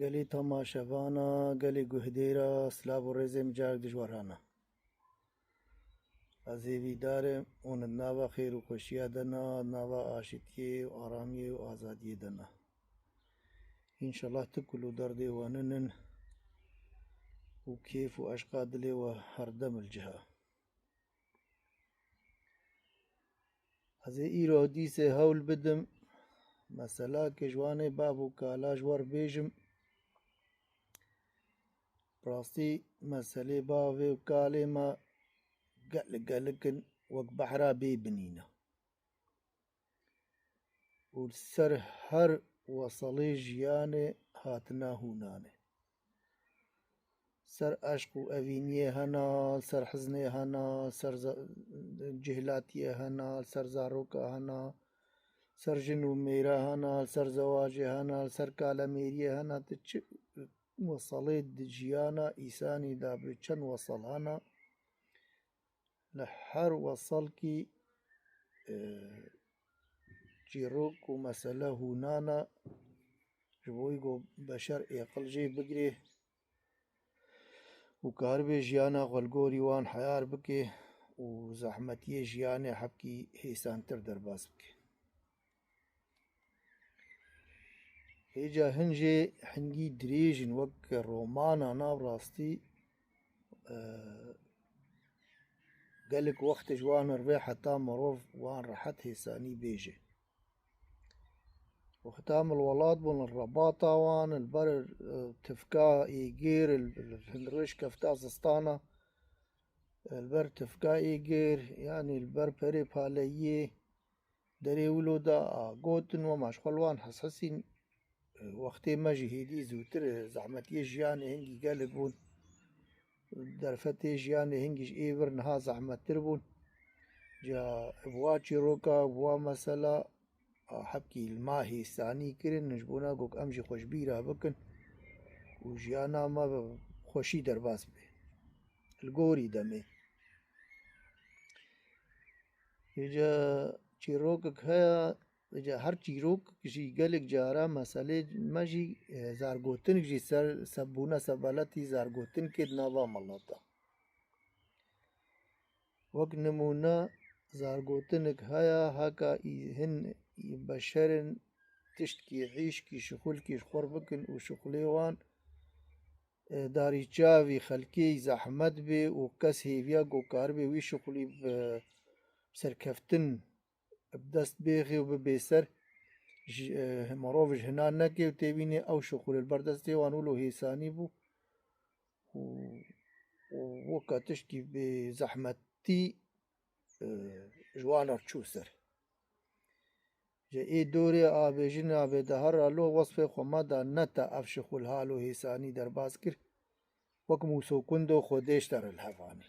گەلی تەماشەڤانە گەلی گوهدێرە سلااو و ڕێزێم جارێک دژوەرانە ئەزێویدارێ ئونت ناوە خێر و خۆشیە دەنا ناوە ئاشتیێ و ئارامیێ و ئازادیە دەنا ئینشەڵڵا تکل و دەردێواننن و کێف و عەشقا دلێوە هەردەمل جەها ئەزێ ئیرۆ دیسێ هەول بدم مەسەلاکێ ژوانێ باب و کالاژ وەربێژم ڕاستی مەسەلێ باوێ و کالێمە گەلک گەلکن وەک بەحرا بێبنینە و سەر هەر وەسەڵێ ژیانێ هاتنە هوونانێ سەر عەشق و ئەڤینیێ هەنا سەر حزنێ هەنا سەر جێهلاتیە هەنا سەر زارۆکە هەنا سەر ژن و مێرە هەنا سەر زەواژێ هەنا سەر کالەمێریە هەنا چ وەسەڵێ ژیانە ئیسانی دابێ چەند وەسەڵ هەنا لە هەر وەسەڵکی چیرۆک و مەسەلە هوونانە ji bo wî got beşer êqil jê bigire û karibê jiyana xwelgorî wan heyar bike û zehmetiyê jiyanê hepkî hêsantir derbas bike. Hêja hin jê hingî dirêj in wek romana nav rastî gelek wextê ji wan re vê heta mirov wan rehet hêsanî bêje. وختام الوڵات بوون ڕەباتا وان البەر تفکا ئێگێر هەندڕێژ کەفتا زستانە البەر تفکا ئێگێر یانی البەر پەرێ پالەیێ دەرێ ولۆدا گوتن وەماش خەڵوان حەسەسین وەختێ مەژی هێدی زووتر زەحمەتیە ژیانێ هەنگی گەلک بوون دەرفەتێ ژیانێ هەنگیش ئێور نەها زەحمەتتر بوون جا بوا چیرۆکە بوا مەسەلا حەبکی ilma hêsanî kirin ji bo gok em jî xweşbîra bikin û jiyana me bi xweşî derbas be li gorî demê. Hêja çîrokek heye hêja her çîrokek jî gelek caran meselê me jî zargotinek jî ser sebûna sebeletî zargotinekê di nava melata. Wek nimûne zargotinek heye heka hin beşerin tiştkî hîşkî şixulkî ji xwe bikin û şixulê wan darî çavî xelkê zehmet bê û kes hêviya got karibê wî şixulî bi serkeftin bi dest bêxê û bibe ser mirov ji hina neke û têbînê ew şixule li ber destê wan wilo hêsanî bû û weka tiştkî bê zehmetî ji wan re çû ser. Ji ê dorê avêjina bêdehera lo wesfê xwe me da ne te ev şixul hal û hêsanî derbas kir wek Mûsokûndo xwedêş te re li hevanê.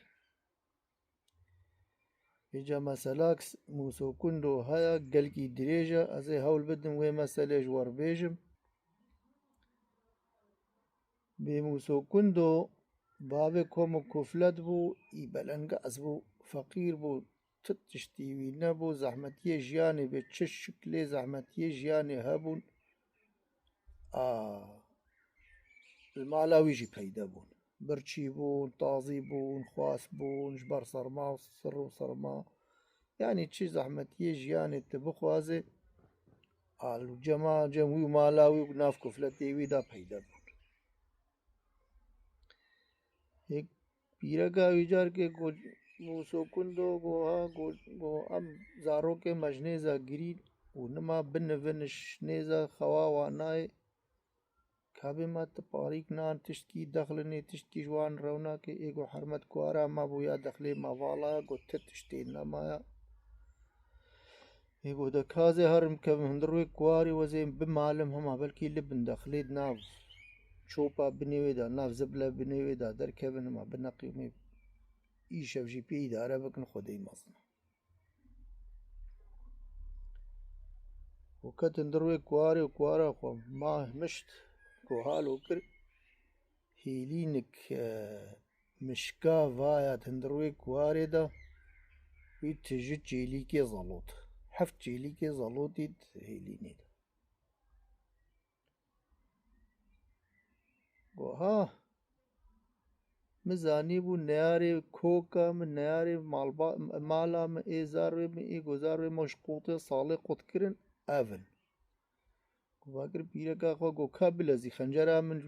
Hêja meselak Mûsokûndo heye gelkî dirêj e ez ê hewl bidim wê meselê ji we bêjim. Bê Mûsokûndo bavê kom û kuflet bû î belengaz bû feqîr bû ti tiştî wî nebû zehmetiyê jiyanê bê çi şiklê zehmetiyê jiyanê hebûn li mala wî jî peyda bûn birçî bûn tazî bûn xwas bûn ji ber serma û sir û serma yanî çi zehmetiyê jiyanê tu bixwazê cema cem wî û mala wî û nav kufletê wî de peyda bûn. Pîreka wî carekê got Mûsokûndo got em zarokê me ji nêza girîn û nima binivin ji nêza xewa wan nayê kabê me tu parîk nan tiştkî dexlinê tiştkî ji wan rewnakê ê got hermet kwara me bû ya dexlê me vala ye got ti tiştê nemaye ê got dek hazê herim kevim hundirûyê kwarê wezê bimalim hema belkî libin dexlê di nav çopa binê wê de nav zibile binê wê de derkevin hema bineqîmê îşev jî pê îdare bikin xwedê mezin. û ket hundirûyê kwarê û kwara xwe mah mişt ku halo kir hêlînik mişka vaya hundirûyê kwarê de wî tije çêlîkê zelot heft çêlîkê zelotî hêlînê de ها مزانی بو نیاری کوکا من نیاری مالا من ایزار من ای گذار مشقوط ساله قط کرن اون واگر پیرکا خو گو کابل ازی خنجرا من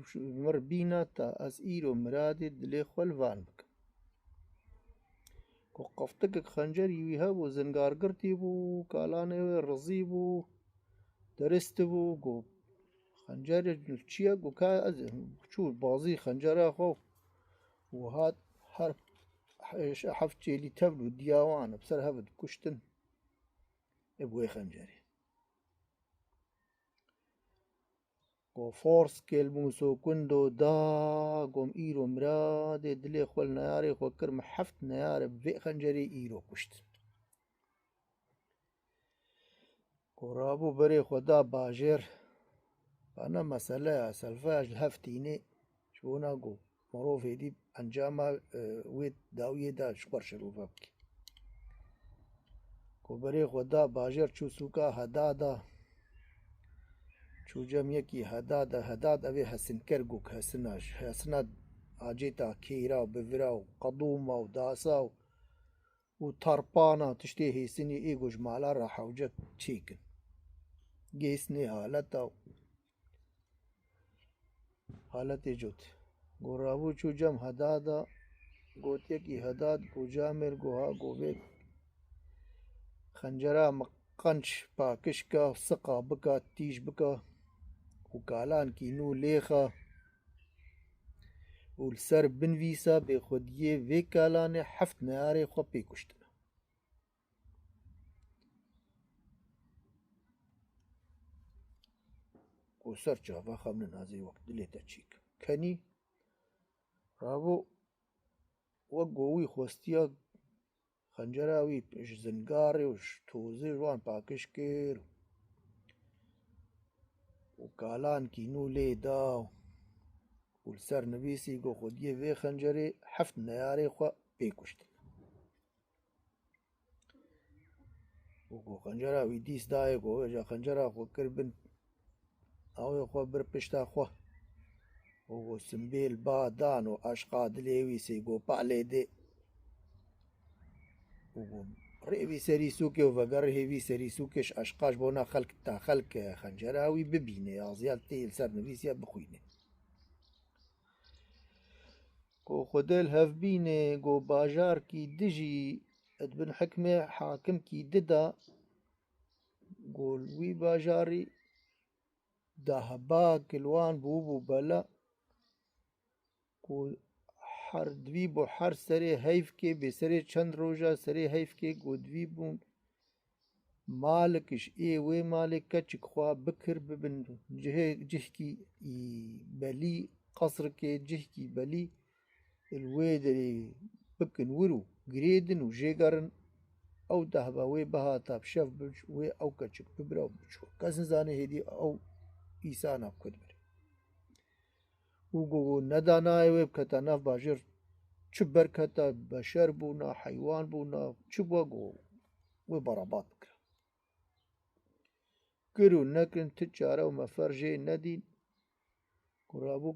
مر بینا تا از ایرو مرادی دلی خول وان بک کو قفتک خنجر یوی ها بو زنگارگرتی بو کالانه رزی بو درست بو گو خنجر چیه گو که از چو بازی خنجره خو و هات هر حفت جيلي تبلو دياوان بسر هفد كشتن ابوي خنجري قو فورس كيل موسو كندو دا قوم ايرو مراد دلي خول نياري خو كرم حفت نياري بفي خنجري ايرو كشتن قو رابو بري خدا باجر انا مسألة سلفاج الهفتيني شونا قو مروف هدي انجاما ويت داوية دا شكر شروفا بكي کو بري خدا باجر چو سوكا هدادا چو جم يكي هداد اوي حسن كرگوك حسناد آجيتا كيرا وبفرا وقضوما وداسا وطربانا تشتي هيسيني ايگو جمالا راح وجك تشيكن جيسني حالتي جوت گورابو چو جم هدادا گوت يكي هداد گو جامر گو ها گو بيك خنجرا مقنش باكشكا سقا بكا تيج بكا وكالان كينو ليخا والسر بنفيسا بخوديه في كالان حفت نهاري خو بيكشتنا وسر جافا خمن هذه وقت دليتا تشيك كني رابو وقوي خوستيا خنجراوي بش زنقاري وش توزي روان باكش كير وكالان كينو لي داو والسر نبيسي قو خوديه في خنجري حفت نياري خو بيكشت وقو خنجراوي ديس داي قو وجا خنجرا خو كربن او خو برپشتا خو وقو سنبيل با دانو اشقا دليوي سي قو بالي دي وقو رئوي سري سوكي وفقر هيوي سري سوكيش اشقاش بونا خلق تا خلق خنجراوي ببيني ازيال تيل سر نبيسي بخويني کو خودل هف بینه گو باجار کی دجی ادبن حکمه حاکم کی ددا گول وی باجاری دهبا کلوان بوبو بلا کو هر دوی بو هر سری حیف که به سری چند روزا سری حیف که گو دوی بون مالکش ای وی مالک کچک خواه بکر ببن جه کی بلی قصر که جه کی بلی الويدري بكن ورو جريدن وجيجرن او دهبا وي بها تاب شف بج وي او كچك ببرا بچو كسن زاني هدي او إيسانا بكدبر وگو ندانا وي بكتا ناف باجر چبر كتا بشر بونا حيوان بونا چبوغو وي برابات بكرا كرو نكن تجارة ومفرجي ندين قرابو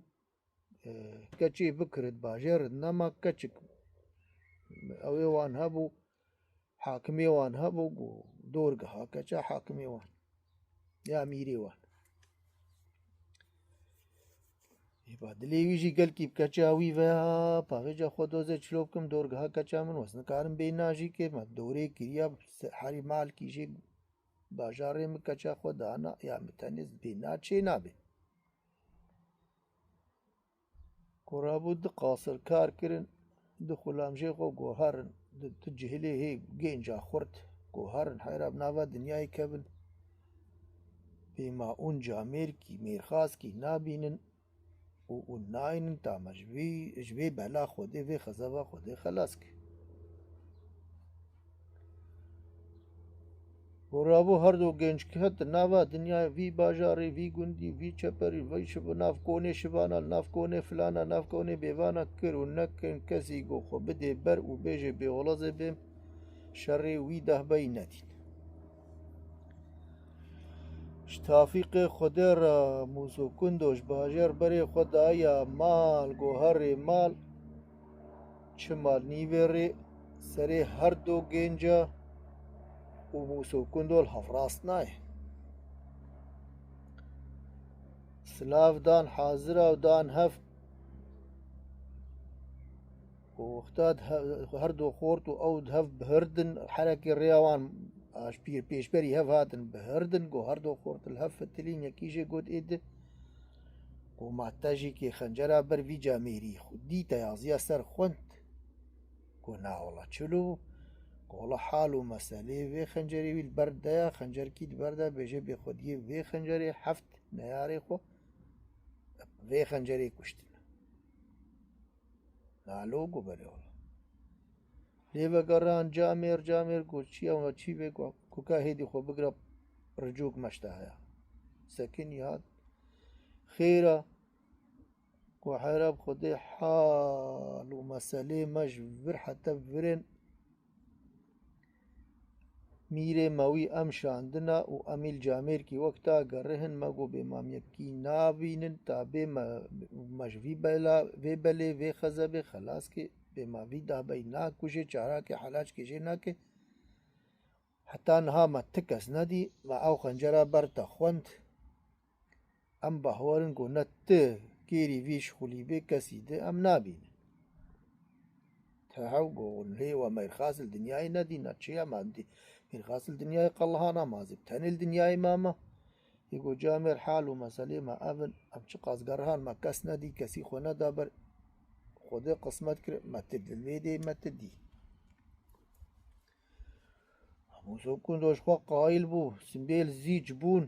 كچي بكرت باجر نما كچك اوي وان هبو حاكمي وان هبو دورقها كچا حاكمي وان يا ميري وان بعد ليجي قال كي بكچا وي فيها باغيجا خودوزه چلوبكم دورقها كچا من وسن كارم بيناجي كي ما دوري كريا حري مال كيجي باجار में कच्चा खुदाना या मिथनिस बिना चेना बे كرابود قاصر كار كرن دخلام جيغو جوهرن تجهلي هي جينجا خورت جوهرن حيراب نافا دنياي كبن بما اونجا ميركي ميرخاسكي نابينن وناينن تا جبي بلا خودي في خزابا خودي خلاصك ورابو هر دو گنج که هت نوا دنیا وی باجاری وی گندی وی چپری وی شب ناف کونه شبانا ناف کونه فلانا ناف کونه بیوانا کر و نکن کسی گو خو بده بر و بیجه بیولازه بیم شر وی ده بی ندین شتافیق خودی را موسو کندوش باجر بری خدایا مال گوهر مال چه مال نیوری سری هر دو گنجا و موسو کندول هفراست نای سلاف دان حاضره و دان هف واختاد هر دو خورت و او هف بهردن حركي الرياوان اشبير بيشبري هف هاتن بهردن جو هر دو خورت الهف التلين يكيجي قد ايد وما تاجي كي خنجرة بر في جاميري خدي تيازيا سر خونت قلنا والله تشلو والله حالو مسألة في خنجري بالبرد يا خنجر كيد برده بيجي بخدي في خنجري حفت نياري خو في خنجري كشتنا نالو قبلي والله ليبا قران جامر قول شي او شي بيقو كوكا هيدي خو بقرب رجوك مشتاها سكن ياد خيرة وحرب خدي حال ومسألة مجبر حتى فرن میره ماوی ام شاندنا و امیل جامر کی وقتا گرهن مگو به مام یکی نابینن تا به مجوی بلا و بله و خزبه خلاص که به ماوی دا بی نا کشه چارا که حلاج کشه نا که حتی نها متکس ندی و او خنجرا برتا خوند ام بحوارن گو نت کیری ویش خولی به کسی ده ام نابین تهاو گو لی و میرخاص الدنیای ندی نتشیا مادی میرخاص الدنيا قلهانا ما زبتني الدنيا ماما يقول جامر حال ومسألة ما أبن أمشي قاسقرهان ما كسنا دي كسي خونا دابر خودي قسمت كر ما تدلوي دي ما تدي موسو كون دوش خوا قايل بو سنبيل زيج بون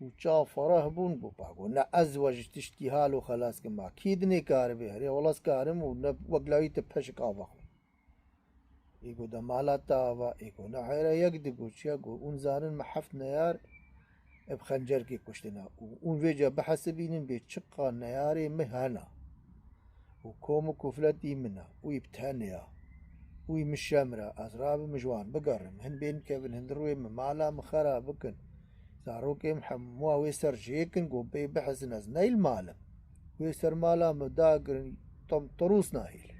وچا فرح بون بو باقو نا ازواج تشتي حالو خلاص كما كيدني كار بهري ولاس كارم ونب وقلاوي تبشك آفاق يقول ده مالاتا و يقول نحيرا يقدقو شيقو اون زانن محفت نيار بخنجر كي كشتنا اون ويجا بحسبين بيتشقا نياري مهانا وكومو كفلتي منا ويبتهنيا ويمشامرا أزراب مجوان بقرم هن بين كيفن هندروي ممالا مخرا بكن زاروكي محموا ويسر جيكن قو بي بحث نزنيل مالا ويسر مالا مداقر طروس ناهيل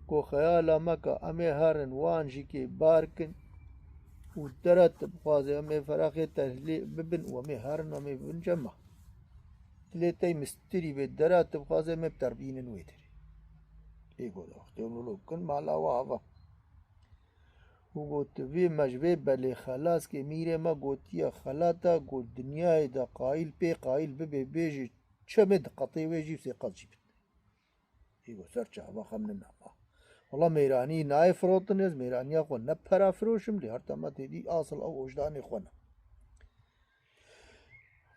کو خیالا مکا امی هرن وانجی که بارکن و درت بخوازي امی فراخي تهلي ببن ومي هرن ومي ببن جمع تليتي مستري بالدرات بخوازي امی بتربين ويتر يقول اختيوم لوكن مالا وافا وقلت في مجبه بلي خلاص كي ميري ما قلت يا خلاتا قلت دنياي دا قايل بي قايل ببي بيجي شمد قطي ويجي بسيقات جيبت يقول سرچا واخا من النعمة والله ميراني ناي فروتنز ميرانيا خو نبرا فروشم لي هرتما تدي اصل او وجداني خونا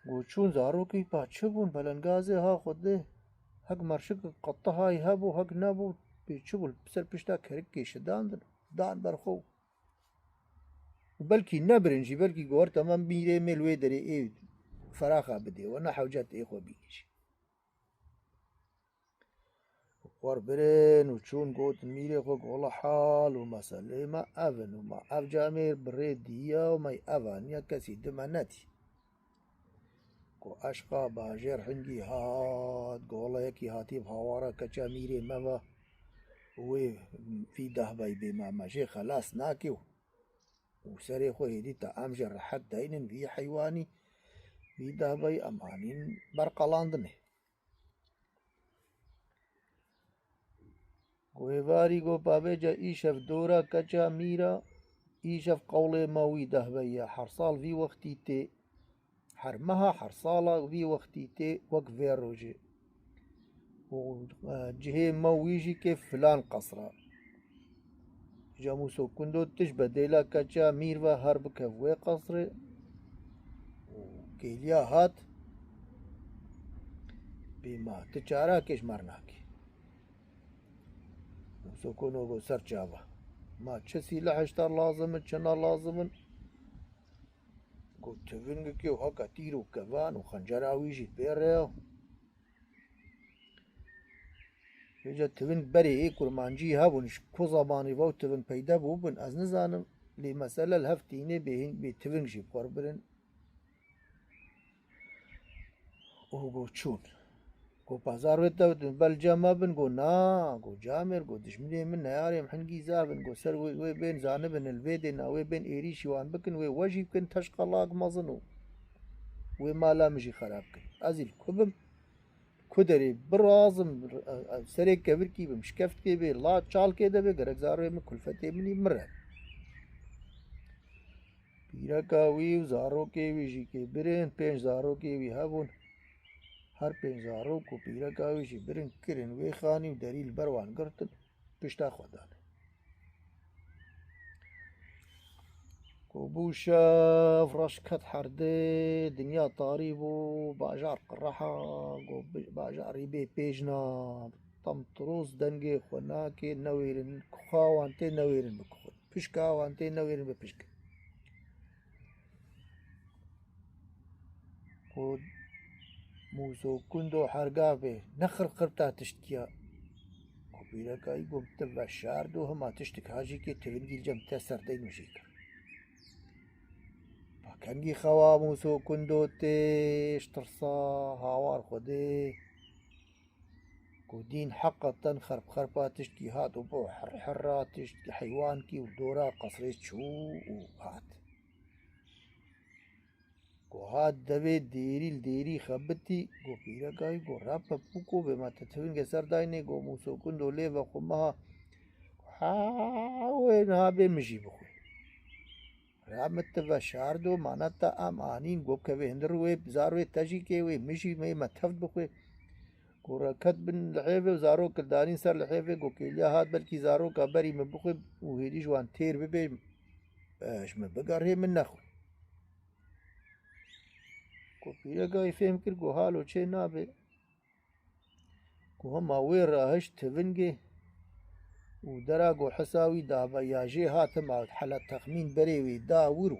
قوچون زارو كي باتشبون بلنغازي ها خده حق مرشق قطها يهبو حق نابو بيچبول بسر پشتا كرك كي شدان دان برخو بلكي نبرنجي بلكي گور تمام بيري ملوي دري اي فراخا بدي وانا حوجات اي خو بيجي وربرين وشون قوت ميري خوك والله حال ومسألة ما أفن وما أف جامير بريدية وما أفن يا كسي دمانتي كو أشقا باجر حنجي هات قو والله يكي هاتي بهوارا كچا ميري موا وي في دهباي بما ماشي خلاص ناكيو وسري خو هدي تا أمجر حق داينن في حيواني في دهباي أمانين برقلاندنه وهواري گو بابجا إيشف دورا كچا ميرا إيشف قولي ماوي دهبيا حرصال في وقتي تي حرمها حرصالا في وقتي تي وق فيروجي وجهي مويجي كيف فلان قصرا جاموسو كندو تشبه ديلا كچا ميروا هرب كفوي قصر وكيليا هات بما تجارا كش مرناكي سكونو گو سر جابا ما چه سلاح اشتر لازم چنا لازم گو تفنگ که هکا تیر و کوان و خنجر آویجی بیره یجا تفنگ بری ای کرمانجی هبونش کو زبانی و تفنگ پیدا بوبن از نزانم لمسألة الهفتيني بتفنجي بقربرن وهو تشون گو بازار ویتا بلجا ما بن گو نا گو جامر گو دشمنی من نياري محنقي زابن گو سر وي بين زانبن الفيدن وي بين ايريشي وان بكن وي وجي بكن تشقلاق مظنو وي مالا مجي خراب كن ازيل كبم كدري برازم سري كبر كي بمشكفت كي بي لا تشال كي دبي گرك زاروي من كلفتي مني مرة بيرا كاوي وزارو كي وي جي كي برين بين زارو كي وي هابون هر پێنجزارۆک و پیرەکاویشی برن کرن وێ خانی و دەریل بەروان گرتن پشتا خۆدانە بوو شەف ڕەشکەت هەردێ دنیا تاری بوو باژار قڕەحا باژاری بێ پێژنا تەم تڕۆز دەنگێ خۆ ناکێ نەوێرن خاوان تێ نەوێرن بکخۆن پشکاوان تێ نەوێرن بە پشکن موسو كندو حرقابي نخر قربتا تشتكيا وبيركاي قوم تبع الشاردو هما تشتك هاجي كي تبنجي الجم تسر دين وشيكا فكانجي خوا موسو كندو تيش ترصا هاوار خدي كودين حقا تنخرب خربا تشتكي هات وبو حرات تشتكي حيوان كي ودورا قصريت شو وهات گو هات دبي ديري خبتي گو پیرکای گو رابا پوکو بما تتفنگ سردايني گو موسو كندو ليفا خمها وين هابي مجي بخوي رامت و شاردو مانتا ام آنين گو كوي هندروي بزاروي تجي كوي مجي مي متفت بخوي گو ركت بن لحيفه وزارو كردانين سر لحيفه گو كيليا هات بلكي زارو كبري من بخوي وهيدي جوان تير ببي اش من بقر هي من نخوي کو پیرەکەی فێم کرد گۆ هاالۆ چێ نابێ کو هەما وێ ڕاهشت تڤنگێ و دەرا گۆ حەساوی دابە یاژێ هاتەما حەلە تەخمین بەرێوێ داور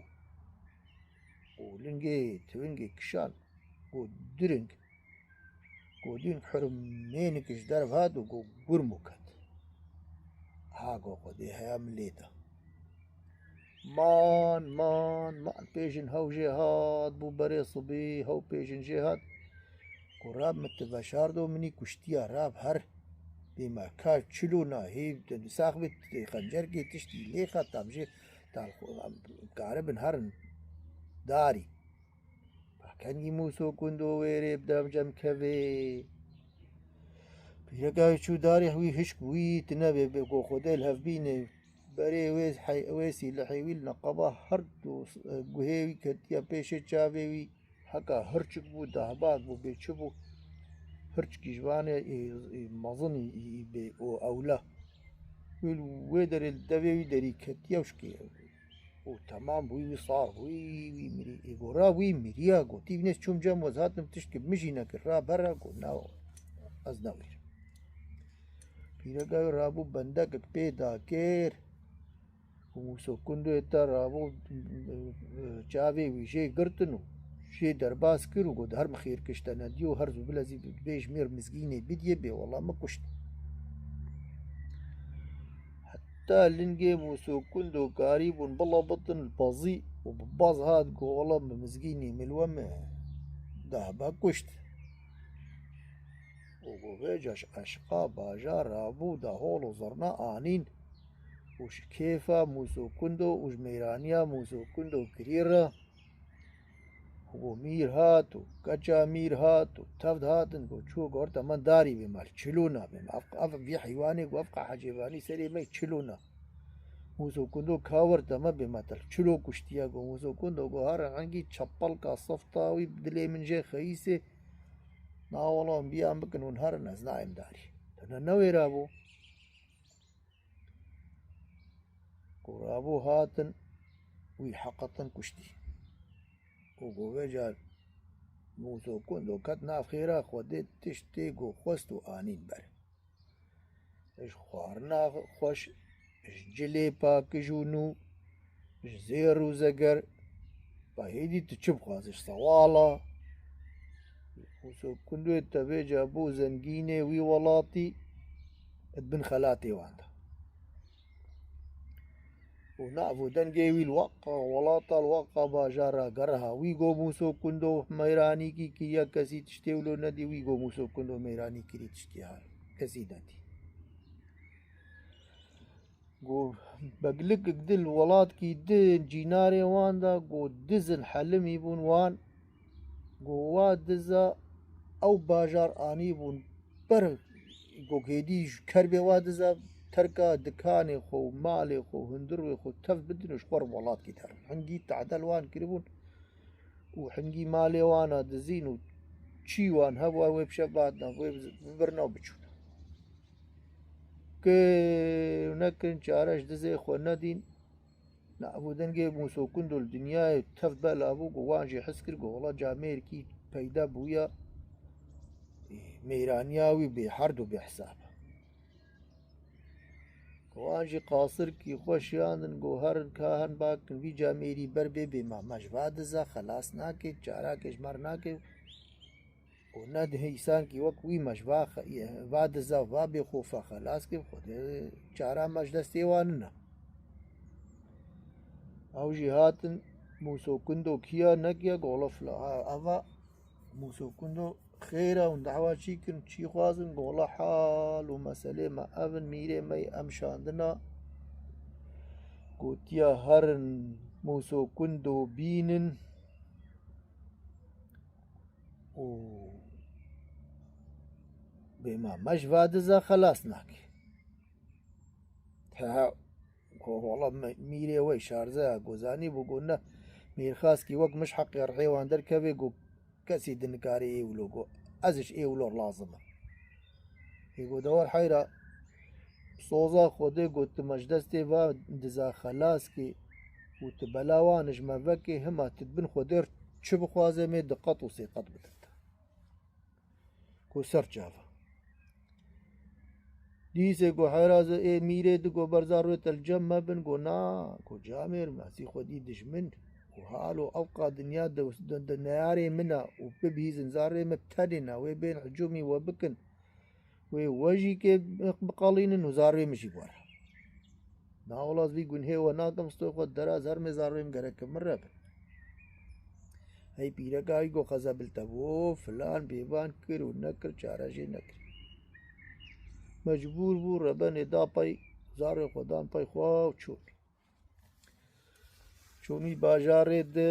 و لنگێ تڤنگێ کشان گۆ درنگ گۆ دین حرمێنکش دەرەڤ هات و گۆ گورم و کەت ها گۆ خودێ هەیە من لێتە مان پێژن هەوژێ هات بوو بەرێ سبێ هەو پێژن ژێ هات گۆ راب متڤە شاردۆ منی کوشتیە راب هەر بێمە کار چلونا هی ساخ بێت خەنجەرگێ تشتی لێ خات تامژێ کارە بن هەرن داری کەنگی موسۆ کوندۆ وێرێ بدەم جەم کەوێ پیرەکەی چوو داری هەوی هشک وی تنەبێ بێ گۆ خۆدەی هەڤبینێ برێ وێسی لە حەیویل نەقەبە هەردوو گوهێوی کەتیە پێشێ چاوێوی هەکا هەرچک بوو داهباک بوو بێ چ بوو هەرچکی ژوانێ مەزنی بێ ئەولە وێ دەرێ دەوێوی دەری کەتیە وشکێ و تەمام بووی ساڵ وی میری گۆڕا وی میریە گوتی بنێت چوم جەم وەز هاتم تشتکە مژی نەکرد ڕابەرە گۆ ناوە ئەس نەوێر پیرەکەی ڕابوو بەندەکەک پێدا کێر موسۆ کوندوێتە ڕابوو چاوێ ویژێ گرتن و شێ دەرباز کرد و گۆ هەرم خێرکشتە نەدی و هەرزوو بلەزی بێژمێر مزگینێ بدیە بێ وەڵام مەکوشت حتا لنگێ موسۆ کوندۆ کاری بوون بڵە بتن پەزی و باز هات گۆ وەڵام بە مزگینی ملوەمە داهبا کوشت و گۆ بێجەش عەشقا باژار ڕابوو دا هۆڵ و زەڕنا ئانین وش كيفا موسو كندو وش ميرانيا موسو كندو كريرا هو مير هاتو كجا مير هاتو تفد هاتن قو شو قورتا من داري بمال تشلونا بما أفق في حيواني وأفقع حجيباني سري مي تشلونا موسو كندو كاورتا ما بمثل تشلو كشتيا قو موسو كندو قو هارا عنقي تشبل كالصفطاوي بدلي من جي خيسي نا والله بيان بكن ونهار نزنايم داري تنا نوي رابو ورابو هاتن وي حقتن كشتي وقو بيجال موسو كندو كت ناف خيرا خودت تشتي قو خوستو آنين بر اش خوارنا خوش اش جلي باكجونو اش زيرو زقر فهيدي تشب خوازش صوالا موسو كندو اتبيجا بو زنقيني وي ولاتي ابن خلاتي واندا ونعفو دنجي الوقا ولاطا الوقا باجارا قرها ويقو موسو كندو ميراني كي يا كسي تشتيولو ندي ويقو موسو كندو ميراني كي تشتيها كسي ندي قو بقلق قدل ولاد كي دين جيناري واندا قو دزن حلم يبون وان قو واد دزا او باجار اني بون بر قو كيدي كربي واد دزا تركا دكاني خو مالي خو هندروي خو تف بدنش قرب ولاد كي تر حنجي تعدل وان كريبون وحنجي مالي وانا دزين وشي وان هبوا ويب شباتنا ويب برنا وبجونا كي نكن شارش دزي خو ندين نعبو دنجي موسو كندو الدنيا تف بلا ابو وانجي حسكر قو والله جامير كي پیدا بويا ميرانياوي بحرد وبحسابه وانجي قاصر كي خوشيان هرن كاهن باكن في جاميري بربي بما مجفاد زا خلاص ناكي چاراكش مر ناكي وناد هيسان كي وكوي مجفا فاد زا وابي خوفا خلاص كي خود چارا مجدستي واننا او جهاتن موسو كندو كيا نكيا قولف لا افا موسو كندو خيرا وندعوا شيكن شي خوازن قولا حال ومسألة ما أبن ميري مي أمشاندنا قوتيا هرن موسو كندو بينن و بما مش فادزا خلاص ناكي ها والله ميري وي شارزا قوزاني بقولنا مير خاص كي وق مش حق يرحي واندر كبي قو كسي دنكاري ايولو قو ازش ايولو لازمه يقول دور حيرة صوزا خودي قلت مجدستي با دزا خلاص كي وتبلاوانش ما فكي هما تدبن خودير شب خوازي مي دقات وسيقات بدت كو سر جافا ديسي كو حيرازة اي ميري دكو برزاروت الجمع بن كو نا كو جامير ماسي خودي دشمن وحالو أوقع دنيا دنياري منا وببهي زنزاري مبتدنا وبين حجومي وبكن ويجي كي بقالين وزاري مشي بورا ناولاز في قن هي وناكم ستوخو درا زار مزاري مقرك مرة هاي بيركا يقو خزابل تبو فلان بيبان كر ونكر چارجي نكر مجبور بو ربن دا باي زاري خودان باي خوا وچوب چومی باجاره ده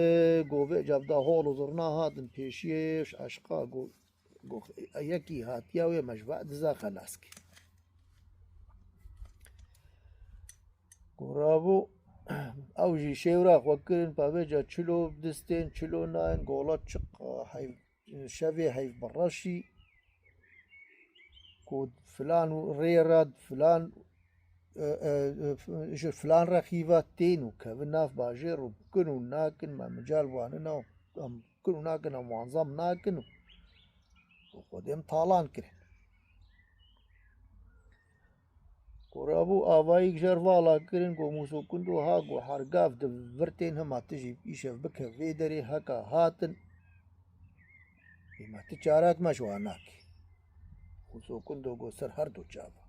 گوه جبده هول و زرنا هاتن پیشیش عشقا گو یکی هاتیا و مجبع دزا خلاص کی گورابو او جی شیورا خوکرین پاوی جا چلو دستین چلو ناین گولا چق شوی حیف براشی كود فلان ريراد فلان فلان رخيفات تينو كبناف باجر وكنو ناكن ما مجال واننا كنو ناكن ومعظم ناكن وقدم طالان كرين كورابو آبايك جروالا كرين كو موسو كندو هاكو حرقاف دفرتين هما تجي إيشف بكها فيدري هكا هاتن بما تجارات ما شواناك موسو كندو كو سر هردو جابا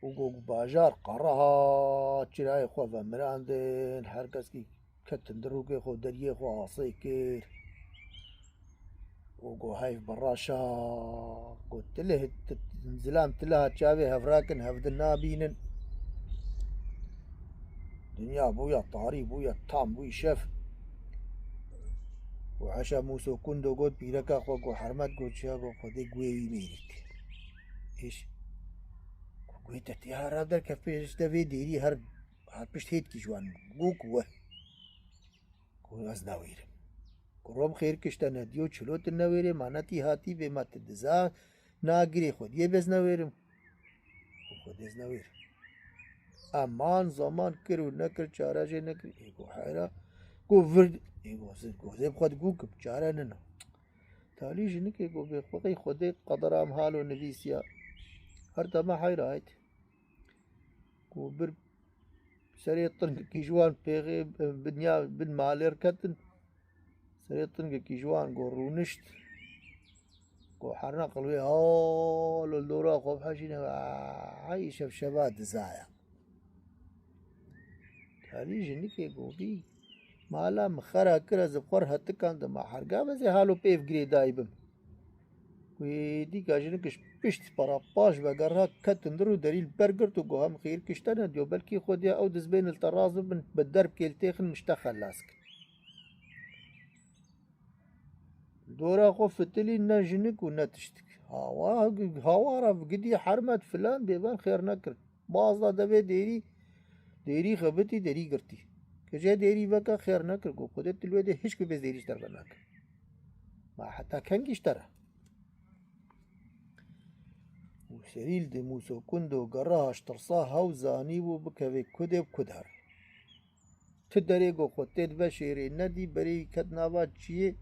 وقو باجار قرها تشراي خو فمراندن هركس كي كتن دروكي خو دريه خو عصيكير وقو هايف براشا قلت له زلام تلها تشافي هفراكن هفدنا بينن دنيا بويا طاري بويا طام بوي شف وعشا موسو كندو قلت بيركا خو قو حرمت قلت شاقو خدي قوي ميريت ايش قويت يا رادر كفيش دفي ديري هر بشت هيت كي جوان قوة قوي أزناوير قروم خير كشتنا ديو چلوت النوير معناتي هاتي بما تدزا ناقري خود يبز نويرم خود يز نوير امان زمان کرو نکر چاره جه نکر ایگو حیرا گو ورد ایگو زیب خود گو کب چاره ننو تالی جنه که گو به خودی خودی قدرام حالو نویسیا هر تما حیرا هایت گو بر سريطن كيجوان بيغي بنيا بن مالير كتن سريطن كيجوان قو رونشت قو حرنا قلوي هول الدورا خوف حاجينا هاي شبشبات زايا هذه جنكي قوبي مالا مخرا كرا زبخور هتكان دما حرقا بزي هالو بيف جري دايبم ويدي كاجنكش بشت برا باش بقرها كتندرو دليل برجر تو قوهم خير كشتنا ديو بلكي خوديا او دزبين التراز من بالدرب كيلتيخن مشتخل لاسك دورا خو فتلي نجنك ونتشتك هوا قدي حرمت فلان بيبان خير نكر بعض دبي ديري خبتي ديري قرتي كجا ديري بكا خير نكر قو خودت الوده هيش كو بس ديري اشتر بناك ما حتى كان اشترى وسريل دي موسو كندو قراها اشترصاها وزاني وبكا كدب كدهر تدري قو خودت بشيري ندي بري كد نابا چيه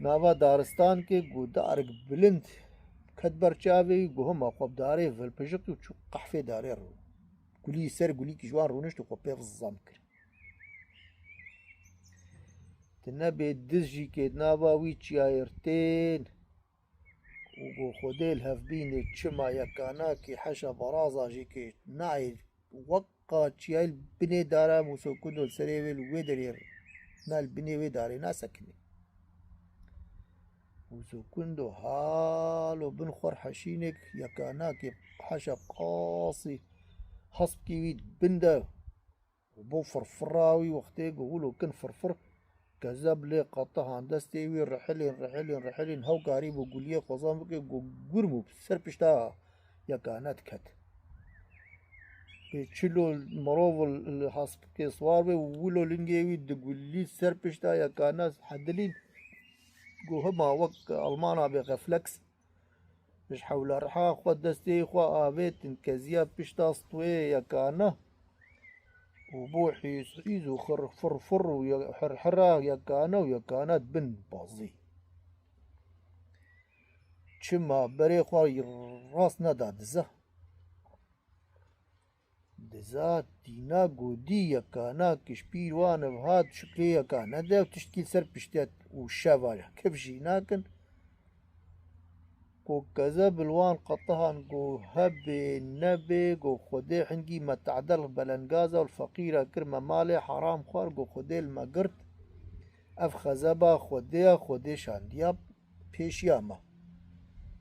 ناوا دارستان کے گو دارک بلند کد برچاوی گو هم خواب داره فلپجق و چو قحفه داره رو گلی سر گلی که جوان رونشت و خواب پیف الزام کر تنبه دز جی که ناوا وی چیایرتین و گو خوده الهف بینه چما یکانا که حشا برازا جی که نای وقا چیایل بینه داره موسو کندو سره ویل وی داریر نال بینه وی داره ناسکنی وزو كندو حالو بنخور حشينك يكاناكي حشا قاصي حسب كيويد بندا وبو فرفراوي وقتي قولو كن فرفر كذاب لي قطها عندستيوي رحلين هاو قريب وقوليه خزام بكي قرمو بسر بشتا يكانات كت بيتشلو المروف اللي حسب كي صوار بي وولو لنجيوي دقولي سر بشتا يكانات حدلين قو هما وق ألمانا بغفلكس مش حول رحا خوا دستي خوا آبيت كزياب بشتا سطوي يكانا وبوحي سعيزو خر فرفر وحرحرا يكانا ويكانات بن بازي چما بري خوا راس ندا دزا دينا قودي يكانا كشبير وانا بهاد شكلي يكانا دا وتشتكي سر بشتات وشافالا كيف جيناكن قو كذا بالوان قطهان قو هبي نبي قو خدي حنقي ما تعدل بلنقازة والفقيرة كرمة مالي حرام خوار قو خدي المقرت اف خزبا خدي شاندياب پیش ياما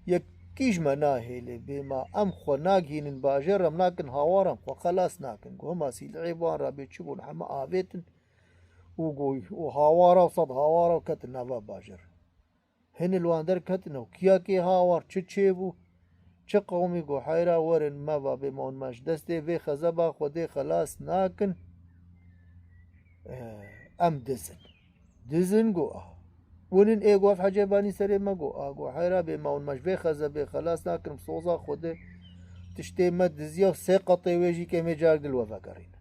يكيش مناهي بما ام خو ناقهين باجرم ناكن هاوارم خو خلاص ناكن قو هما سيل عيبان رابي تشبون حما آبيتن وقو وهاوارا وصد هاوارا وكتن نافا باجر هن الواندر كتن وكيا كي هاوار تشيبو چه قومي قو حيرا ورن ما بمون ماش دستي في خزبا خودي خلاص ناكن ام دزن قو ونن ايقو في حاجة باني سري ما قو حيرا بمون ماش في خزبا خلاص ناكن بصوصا خودي تشتي مد زيو سيقطي ويجي كمي جارد الوفا كارين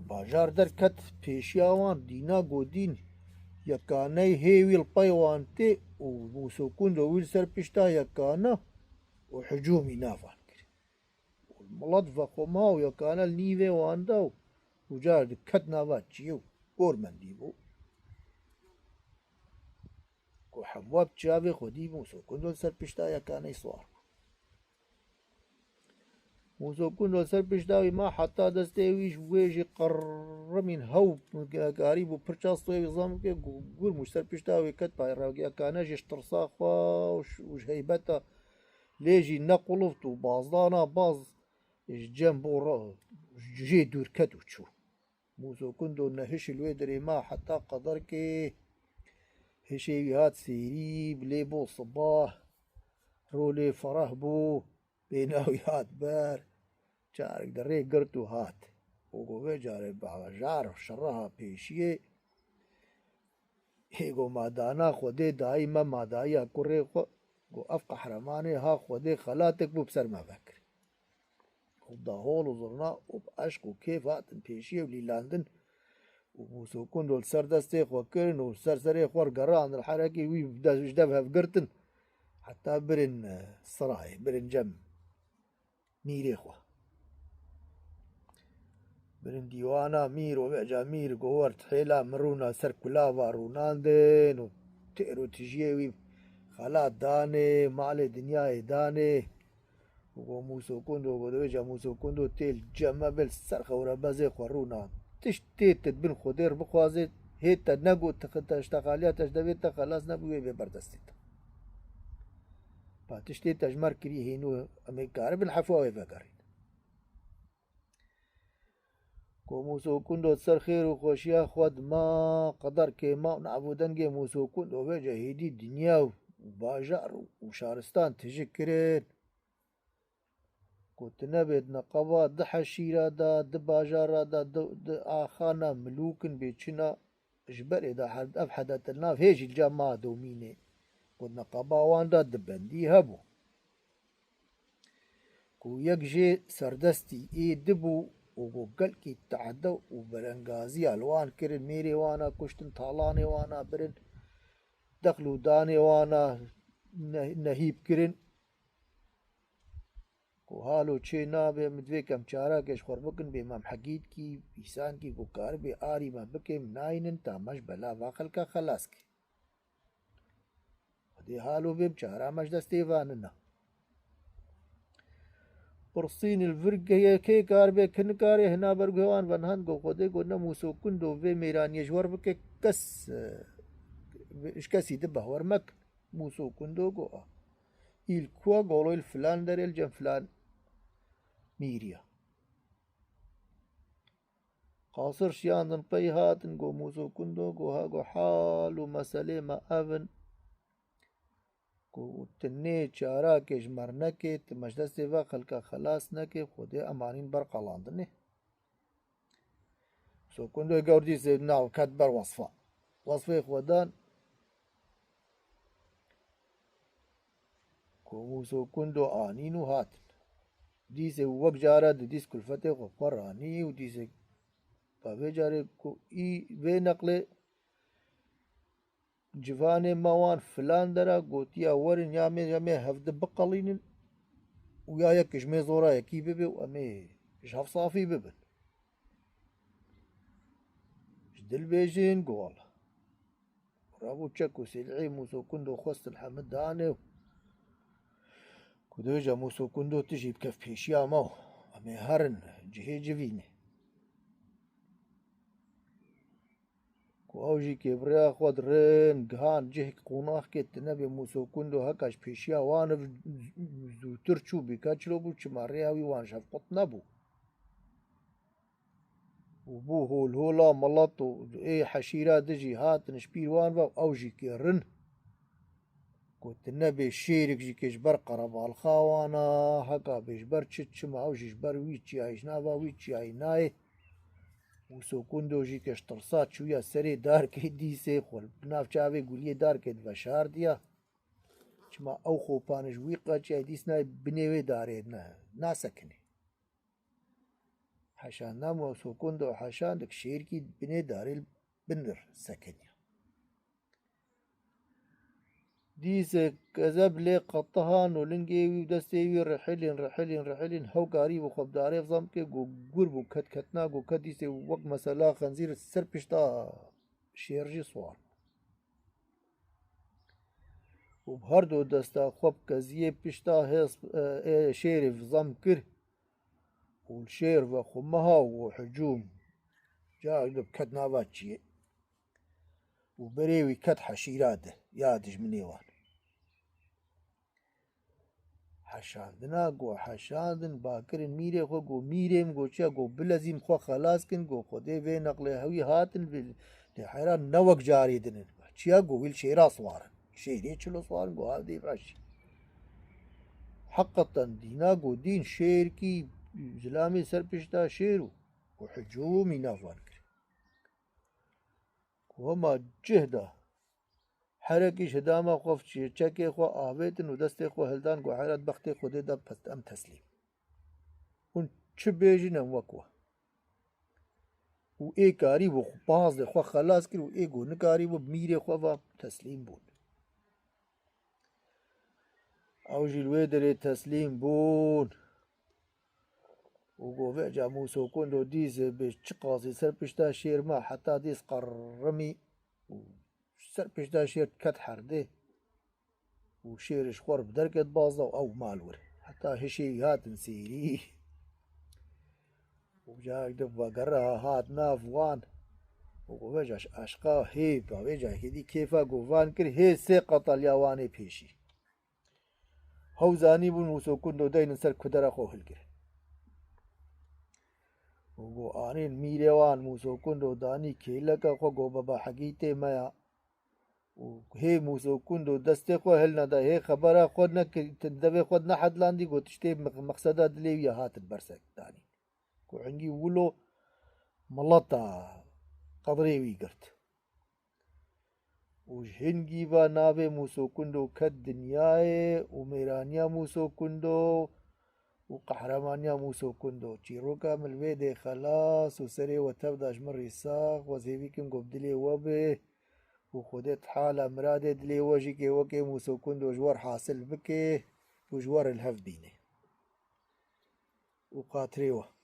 باجار در کت پیشیاوان دینا گودین یکانه هیویل پیوان تی و موسوکون دو ویل سر پشتا یکانه و حجومی نافان کری والملد فقوما و یکانه النیوه وانده و جار در کت نافات چیو گورمن دیبو و حبواب چاوه خودی موسوکون دو سر پشتا یکانه سوار موسوكون دو سر بشداوي ما حتى دستيويش ويجي قرمين هو قريب وبرشاس طوي نظام كي قول مش سر بشداوي كت باي راقيا كاناش اشترصاخوا وش هيبتا ليجي نقلفت وبازدانا باز جنبو جي دور كت وشو موسوكون دو نهش الويدري ما حتى قدر كي هشي هات سيري بليبو صباح رولي فرح بو بيناوي هات بار جارك دري قرتو هات وقوة جاري بعجار شرها بيشيه هيقو مادانا خودي دايما مادايا كوري خو أفقى حرماني ها خودي خلاتك ببسر ما فكر وضاهول وزرنا وبأشق وكيف هاتن بيشيه وليلاندن وموسوكون دول سر دستي خوكرن وسر سري خوار قران الحركي ويجدبها فقرتن حتى برن صراحي برن جم ميري خوا برن ديوانا مير وبعجا مير قوار تحيلا مرونا سر كلافا روناندن وتقرو تجيوي خالات داني مالي دنياي داني وموسو كندو ودويجا موسو كندو تيل جمع بل سرخ ورا بازي خورونا تشتيت تدبن خدير بخوازي هيتا نقو تشتغاليات تجدبيت خلاص نبوي ببردستيت با تشتيت تجمر كري هينو اميكار بن حفوه فكرين کو موسو كندو تسر خير وخوشيا خود ما قدر كيما نعبودنجي موسو كندو ويجا هيدي دنيا وباجار وشارستان تجكرين كنت نبيد نقبا دحشيرا دا دباجارا دا آخانا ملوكن بيتشنا جبري دا حد أفحدت الناف هيجي الجامعة دوميني كنت نقبا وان دا دبندي هبو كو يكجي سردستي اي دبو وقو قلقي تعدو وبرنغازي الوان كرن ميري وانا كشتن طالاني وانا برن دخلو داني وانا نهيب كرن کو حالو چه نابه مدوی کم چارا کش خور بکن بی مام حقید کی ایسان کی کو کار بی آری ما بکم ناینن تا مش بلا واقل کا خلاص کی دی حالو بیم چارا مش دستی واننا پرسین الورگ ہے که کار بی کن کاری هنا برگوان ونهان گو خوده گو نموسو کندو وی میرانی جور بکه کس اشکسی دبه ورمک موسو کندو گو il qua golo il فلان در الجن فلان ميريا قاصر شياندن قيهاتن قو موسو كندو قو هاقو حالو مسالي ما أفن قو تني چارا كيش مرنكي تمجدس تيفا خلقا خلاص نكي خودي أمانين برقلاندني سو كندو يقور دي سيدنا كدبر وصفة وصفة خودان کو موسو كندو آنينو هاتن ديسه وق جارا ديس كلفته کو قراني وديسه باوي جاري کو اي وي نقله جوان موان فلان درا قوتيا ورن يامي هفد بقلين ويا يكش مي زورا يكي ببي وامي شاف صافي ببن جدل بيجين قول رابو تشكو سلعي موسو كندو خوست الحمد داني كدوجا موسو كندو تجي بكف بيشيا مو امي هرن جهي جفيني كو اوجي كبريا خود رين قهان جهك قوناخ كت نبي موسو كندو هكاش بيشيا وان زوترچو بكاچلو بو چمارياوي وان شفقت نبو وبو هول هولا ملطو اي حشيرا دجي هات نشبير وان با اوجي كيرن كنت نبي شيرك جي كجبر قرب الخاوانا هكا بيجبر تشتشم او جيجبر ويتشي عايش نافا ويتشي عاي ناي وسو كندو جي كشترسات شوية سري دار كي دي سيخول بناف چاوي قوليه دار كي دفشار ديا چما او خوبانش ويقا چاي ديس ناي بنيوي داري نا سكني حشان نامو سو كندو حشان دك شير كي بني داري بنر سكني ديسة كذب لي قطهان ولنجيوي ودستيوي رحلين هو قاري وخب داري فضمكي قو قربو كت كتنا قو كت ديسة وق مسلا خنزير السر بشتا شيرجي صوار وبهردو دستا خب كزيه بشتا هيص شير فضم كر والشير وخمها وحجوم جا كت نافاتشي وبريوي كت حشيرات يادج منيوان حشاندنا گو حشاندن باکرن میره خو گو میرم گو چا گو بلزیم خو خلاص کن گو خودی وی نقل هوی هاتن بل حیران نوک جاری دنن چیا گو ویل شیرا سوارن شیری چلو سوارن گو هاو دی فرش حقا دینا گو دین شیر کی زلامی سر پشتا شیرو گو حجومی نافوان کر گو هما جهده حركي شدامة خوف شكي خو آويتن ودستي خو هلدان قو حيرات بختي خودي دا بست ام تسليم ون چه بيجي نم وكوا و اي كاري و باز دي خو خلاص كر و اي قو نكاري و بميري خو و تسليم بون او جلوه دري تسليم بون و قو فعجا موسو كندو ديز بيش چقاسي سر پشتا شير ما حتى ديز قرمي سر پشتا شير كت حرده وشيرش خور بدركت بازا او مالور حتى هشي هات سيري وجاك دبا قرها هات ناف وان ووجاش أشقا هيبا وجا هدي كيفا قوفان كر هي سيقط اليواني بيشي هو زاني بون موسو كندو دين سر كدرا خو هلكر وقو آنين ميريوان موسو كندو داني كيلكا خو قو بابا حقيتي مايا وهي موسو كندو دستي خو هلنا دا هي خبرا خودنا تندبي خودنا حد لاندي قو تشتي مقصدا دليويا هات برسك داني كو عنجي ولو ملطا قدريوي قرت وهنجي با نابي موسو كندو كالدنياي وميرانيا موسو كندو وقحرمانيا موسو كندو چيروكا ملويدي خلاص وسري وتبداش مري ساق وزيبيكم قبدلي وبه وخدت حالة مرادي دلي وجيكي وكي موسو كندو جوار حاصل بكي وجوار الهف بيني وقاتريوه